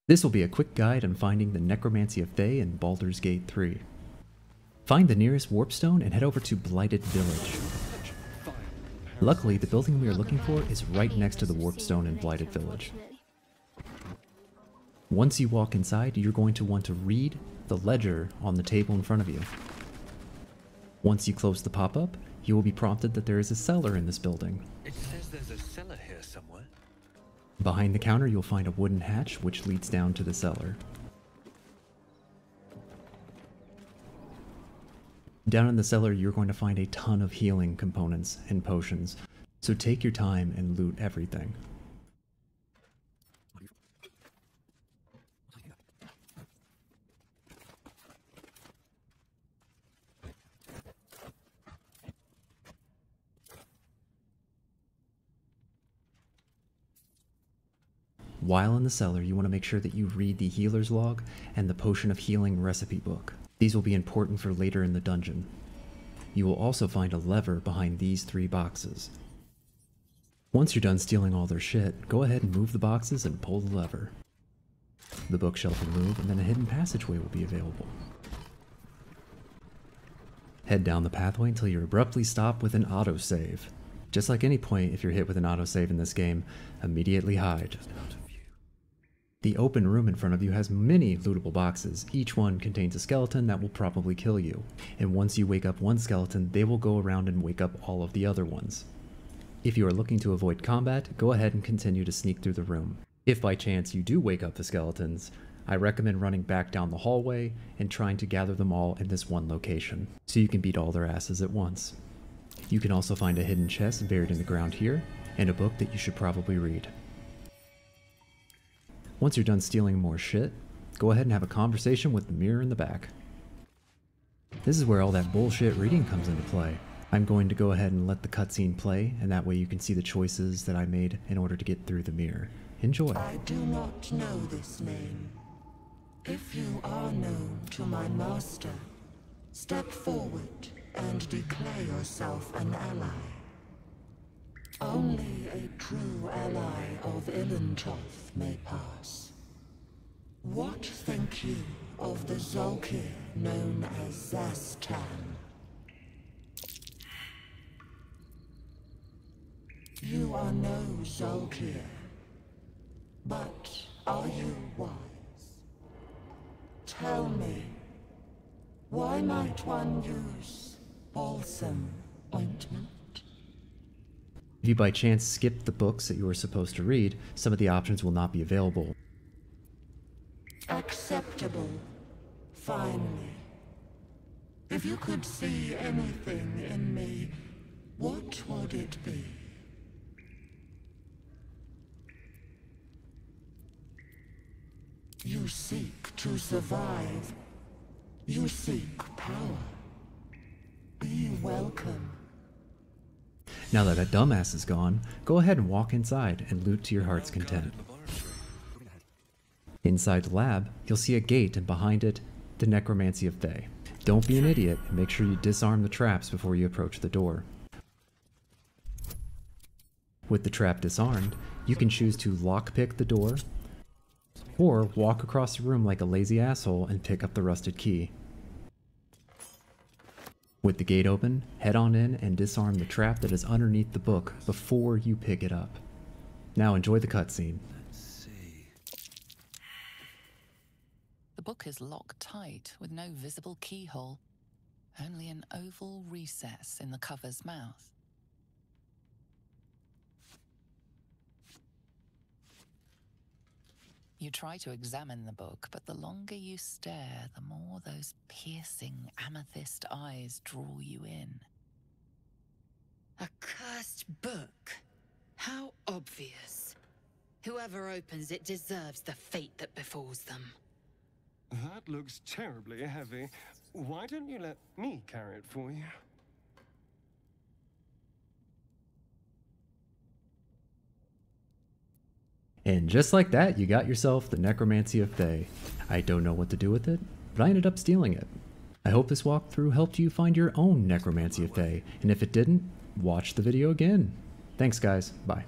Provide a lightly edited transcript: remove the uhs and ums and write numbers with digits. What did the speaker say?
This will be a quick guide on finding the Necromancy of Thay in Baldur's Gate 3. Find the nearest warpstone and head over to Blighted Village. Luckily, the building we are looking for is right next to the warpstone in Blighted Village. Once you walk inside, you're going to want to read the ledger on the table in front of you. Once you close the pop-up, you will be prompted that there is a cellar in this building. It says there's a cellar here somewhere. Behind the counter, you'll find a wooden hatch which leads down to the cellar. Down in the cellar, you're going to find a ton of healing components and potions, so take your time and loot everything. While in the cellar, you want to make sure that you read the healer's log and the potion of healing recipe book. These will be important for later in the dungeon. You will also find a lever behind these 3 boxes. Once you're done stealing all their shit, go ahead and move the boxes and pull the lever. The bookshelf will move, and then a hidden passageway will be available. Head down the pathway until you abruptly stop with an autosave. Just like any point, if you're hit with an autosave in this game, immediately hide. The open room in front of you has many lootable boxes. Each one contains a skeleton that will probably kill you. And once you wake up one skeleton, they will go around and wake up all of the other ones. If you are looking to avoid combat, go ahead and continue to sneak through the room. If by chance you do wake up the skeletons, I recommend running back down the hallway and trying to gather them all in this one location, so you can beat all their asses at once. You can also find a hidden chest buried in the ground here, and a book that you should probably read. Once you're done stealing more shit, go ahead and have a conversation with the mirror in the back. This is where all that bullshit reading comes into play. I'm going to go ahead and let the cutscene play, and that way you can see the choices that I made in order to get through the mirror. Enjoy. I do not know this name. If you are known to my master, step forward and declare yourself an ally. Only a true ally of Ilintoth may pass. What think you of the Zolkir known as Zastan? You are no Zolkir, but are you wise? Tell me, why might one use balsam ointment? If you by chance skip the books that you were supposed to read, some of the options will not be available. Acceptable. Finally. If you could see anything in me, what would it be? You seek to survive. You seek power. Be welcome. Now that dumbass is gone, go ahead and walk inside and loot to your heart's content. Inside the lab, you'll see a gate and behind it, the Necromancy of Thay. Don't be an idiot and make sure you disarm the traps before you approach the door. With the trap disarmed, you can choose to lockpick the door, or walk across the room like a lazy asshole and pick up the rusted key. With the gate open, head on in and disarm the trap that is underneath the book before you pick it up. Now enjoy the cutscene. Let's see. The book is locked tight with no visible keyhole, only an oval recess in the cover's mouth. You try to examine the book, but the longer you stare, the more those piercing amethyst eyes draw you in. A cursed book? How obvious. Whoever opens it deserves the fate that befalls them. That looks terribly heavy. Why don't you let me carry it for you? And just like that, you got yourself the Necromancy of Thay. I don't know what to do with it, but I ended up stealing it. I hope this walkthrough helped you find your own Necromancy of Thay, and if it didn't, watch the video again. Thanks guys, bye.